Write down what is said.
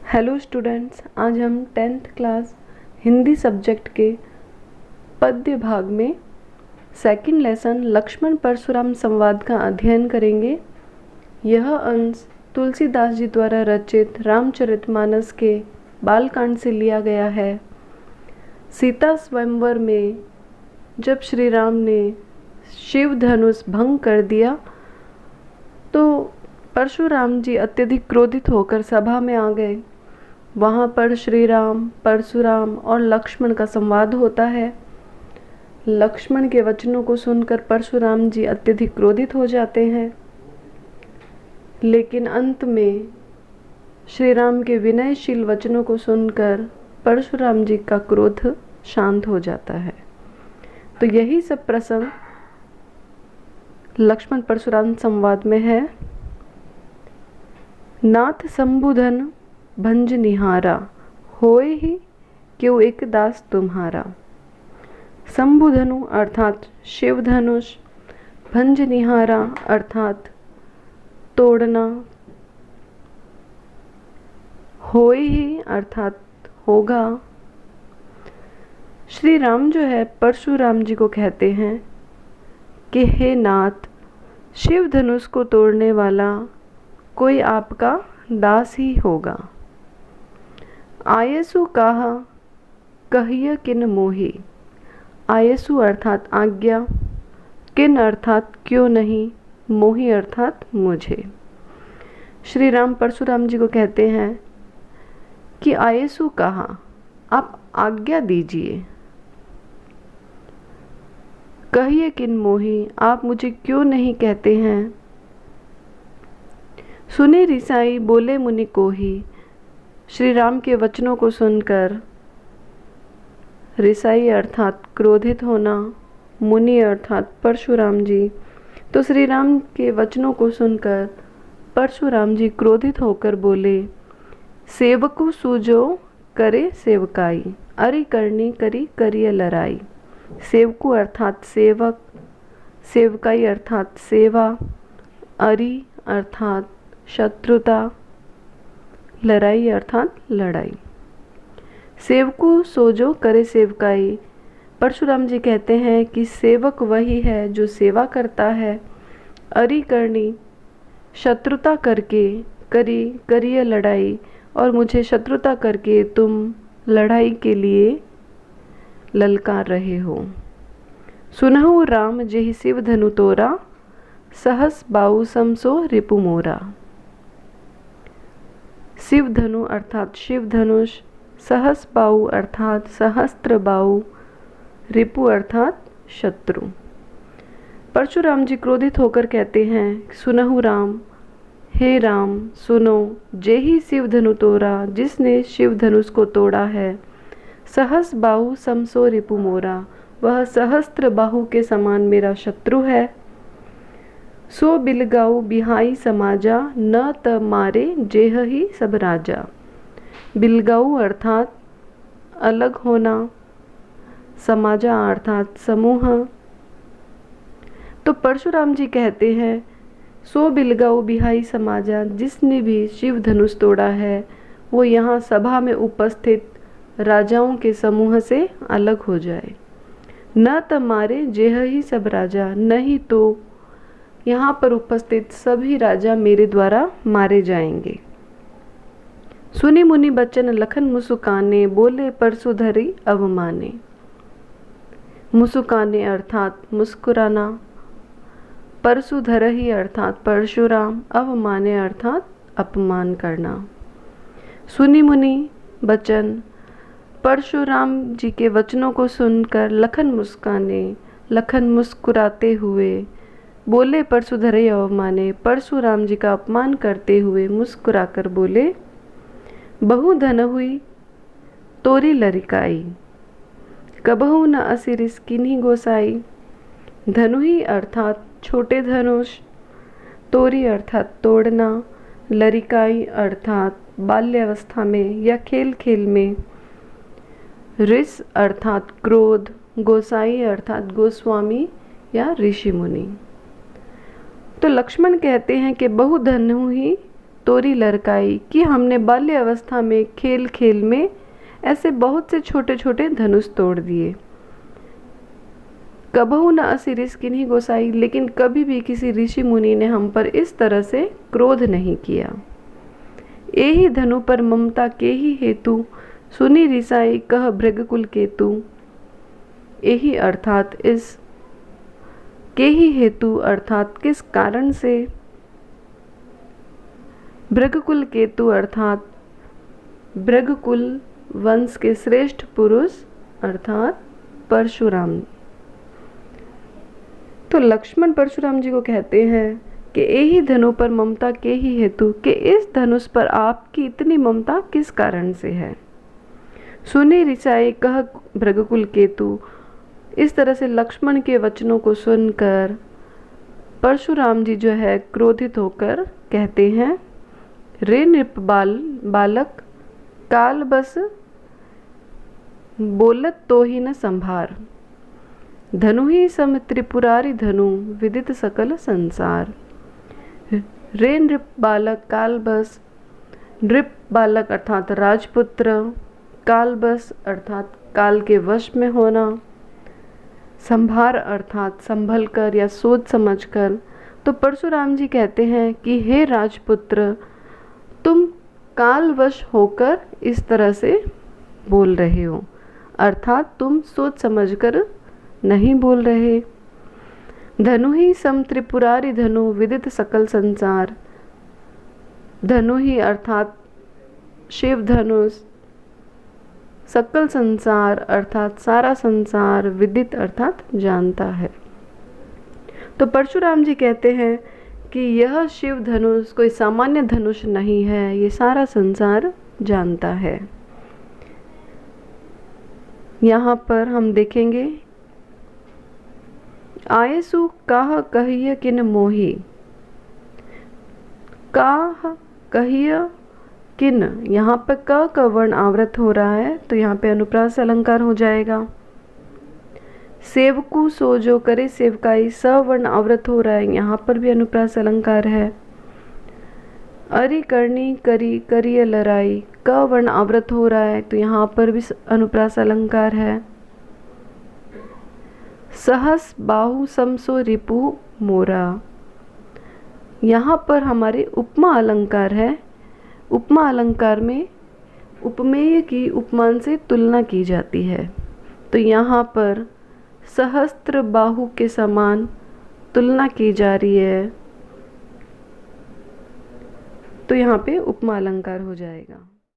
Hello students, आज हम 10th class Hindi subject के पद्य भाग में सेकंड लेसन लक्ष्मण परशुराम संवाद का अध्ययन करेंगे। यह अंश तुलसीदास जी द्वारा रचित रामचरितमानस के बालकांड से लिया गया है। सीता स्वयंवर में जब श्री राम ने शिव धनुष भंग कर दिया तो परशुराम जी अत्यधिक क्रोधित होकर सभा में आ गए। वहाँ पर श्री राम, परशुराम और लक्ष्मण का संवाद होता है। लक्ष्मण के वचनों को सुनकर परशुराम जी अत्यधिक क्रोधित हो जाते हैं, लेकिन अंत में श्री राम के विनयशील वचनों को सुनकर परशुराम जी का क्रोध शांत हो जाता है। तो यही सब प्रसंग लक्ष्मण परशुराम संवाद में है। नाथ संबुधन भंज निहारा, होए ही क्यों एक दास तुम्हारा। संबुधनु अर्थात शिव धनुष, भंज निहारा अर्थात तोड़ना, होए ही अर्थात होगा। श्री राम जो है परशुराम जी को कहते हैं कि हे नाथ, शिव धनुष को तोड़ने वाला कोई आपका दास ही होगा। आयसु कहा कहिय किन मोही। आयसु अर्थात आज्ञा, किन अर्थात क्यों नहीं, मोही अर्थात मुझे। श्री राम परशुराम जी को कहते हैं कि आयसु कहा, आप आज्ञा दीजिए। कहिए किन मोही, आप मुझे क्यों नहीं कहते हैं। सुने रिसाई बोले मुनि को ही। श्री राम के वचनों को सुनकर रिसाई अर्थात क्रोधित होना, मुनि अर्थात परशुराम जी, तो श्री राम के वचनों को सुनकर परशुराम जी क्रोधित होकर बोले, सेवकु सूजो करे सेवकाई, अरि करनी करी करिय लड़ाई। सेवकु अर्थात सेवक, सेवकाई अर्थात सेवा, अरि अर्थात शत्रुता, लड़ाई अर्थात लड़ाई। सेवकु सोजो करे सेवकाई। परशुराम जी कहते हैं कि सेवक वही है जो सेवा करता है। अरि करनी शत्रुता करके, करी करिए लड़ाई, और मुझे शत्रुता करके तुम लड़ाई के लिए ललकार रहे हो। सुनहु राम जेहि शिव धनु तोरा, सहस बाहु समसो रिपु मोरा। शिव धनु अर्थात शिव धनुष, सहस बाहु अर्थात सहस्त्र बाहु, रिपु अर्थात शत्रु। परशुराम जी क्रोधित होकर कहते हैं, सुनहु राम, हे राम सुनो, जेहि शिव धनु तोरा, जिसने शिव धनुष को तोड़ा है। सहस बाहु समसो रिपु मोरा, वह सहस्त्र बाहु के समान मेरा शत्रु है। सो बिलगाऊ बिहाई समाजा, न त मारे जेह ही सब राजा। बिलगाऊ अर्थात अलग होना, समाजा अर्थात समूह। तो परशुराम जी कहते हैं, सो बिलगाऊ बिहाई समाजा, जिसने भी शिव धनुष तोड़ा है वो यहाँ सभा में उपस्थित राजाओं के समूह से अलग हो जाए। न त मारे जेह ही सब राजा, नहीं तो यहाँ पर उपस्थित सभी राजा मेरे द्वारा मारे जाएंगे। सुनी मुनि बचन लखन मुसुकाने, बोले परशुधरी अवमाने। मुसुकाने अर्थात मुस्कुराना, परशुधर ही अर्थात परशुराम, अवमाने अर्थात अपमान करना। सुनी मुनि बचन, परशुराम जी के वचनों को सुनकर लखन मुस्काने, लखन मुस्कुराते हुए, बोले परशुधरे अवमाने, परशुराम जी का अपमान करते हुए मुस्कुराकर बोले, बहु धन हुई तोरी लरिकाई, कबहु न असिरिस किन्ही गोसाई। धनु ही अर्थात छोटे धनुष, तोरी अर्थात तोड़ना, लरिकाई अर्थात बाल्यावस्था में या खेल खेल में, रिस अर्थात क्रोध, गोसाई अर्थात गोस्वामी या ऋषि मुनि। तो लक्ष्मण कहते हैं कि बहु धनु ही तोरी लड़काई कि हमने बाल्य अवस्था में खेल खेल में ऐसे बहुत से छोटे छोटे धनुष तोड़ दिए। कबहु न असी ऋष किन्हीं गोसाई, लेकिन कभी भी किसी ऋषि मुनि ने हम पर इस तरह से क्रोध नहीं किया। एही धनु पर ममता के ही हेतु सुनी रिसाई कह भृगकुल केतु। एही अर्थात इस के ही हेतु अर्थात किस कारण से, भृगकुल केतु अर्थात भृगकुल वंश के श्रेष्ठ पुरुष अर्थात परशुराम। तो लक्ष्मण परशुराम जी को कहते हैं कि यही धनु पर ममता के ही हेतु, कि इस धनुष पर आपकी इतनी ममता किस कारण से है। सुने रिचाए कह भृगकुल केतु। इस तरह से लक्ष्मण के वचनों को सुनकर परशुराम जी जो है क्रोधित होकर कहते हैं, रे नृप बालक काल बस बोलत तो ही न संभार। धनु ही सम त्रिपुरारी धनु विदित सकल संसार। रे नृप बालक काल बस, नृप बालक अर्थात राजपुत्र, काल बस अर्थात काल के वश में होना, संभार अर्थात संभल कर या सोच समझ कर। तो परशुराम जी कहते हैं कि हे राजपुत्र, तुम कालवश होकर इस तरह से बोल रहे हो, अर्थात तुम सोच समझकर नहीं बोल रहे। धनु ही सम त्रिपुरारी धनु विदित सकल संसार। धनु ही अर्थात शिव धनुष, सकल संसार अर्थात सारा संसार, विदित अर्थात जानता है। तो परशुराम जी कहते हैं कि यह शिव धनुष कोई सामान्य धनुष नहीं है, ये सारा संसार जानता है। यहाँ पर हम देखेंगे, आयसु काह कहिय किन मोही। काह कहिय किन, यहाँ पर क का वर्ण आवृत हो रहा है, तो यहाँ पे अनुप्रास अलंकार हो जाएगा। सेवकु सो जो करे सेवकाई, स वर्ण आवृत हो रहा है, यहाँ पर भी अनुप्रास अलंकार है। अरि करनी करी करिय लड़ाई, क वर्ण आवृत हो रहा है, तो यहाँ पर भी अनुप्रास अलंकार है। सहस बाहु समसो रिपु मोरा, यहाँ पर हमारे उपमा अलंकार है। उपमा अलंकार में उपमेय की उपमान से तुलना की जाती है, तो यहाँ पर सहस्त्र बाहु के समान तुलना की जा रही है, तो यहाँ पे उपमा अलंकार हो जाएगा।